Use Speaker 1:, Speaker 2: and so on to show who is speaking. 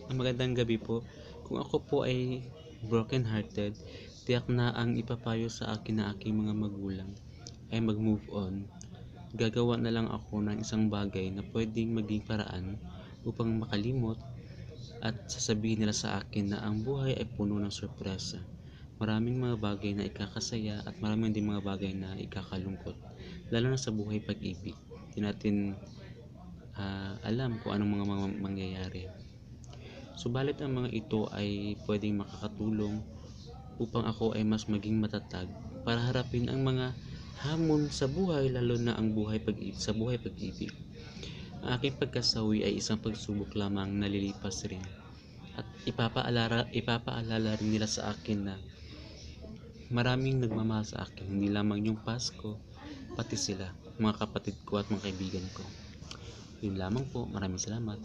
Speaker 1: Magandang gabi po. Kung ako po ay broken-hearted, tiyak na ang ipapayo sa akin na aking mga magulang ay mag-move on. Gagawa na lang ako ng isang bagay na pwedeng maging paraan upang makalimot at sasabihin nila sa akin na ang buhay ay puno ng sorpresa. Maraming mga bagay na ikakasaya at maraming din mga bagay na ikakalungkot, lalo na sa buhay pag-ibig. Hindi natin alam kung anong mga mangyayari. Subalit ang mga ito ay pwedeng makakatulong upang ako ay mas maging matatag para harapin ang mga hamon sa buhay, lalo na ang sa buhay pag-ibig. Ang aking pagkasawi ay isang pagsubok lamang na lilipas rin at ipapaalala rin nila sa akin na maraming nagmamahal sa akin, hindi lamang yung Pasko, pati sila, mga kapatid ko at mga kaibigan ko. Yun lamang po, maraming salamat.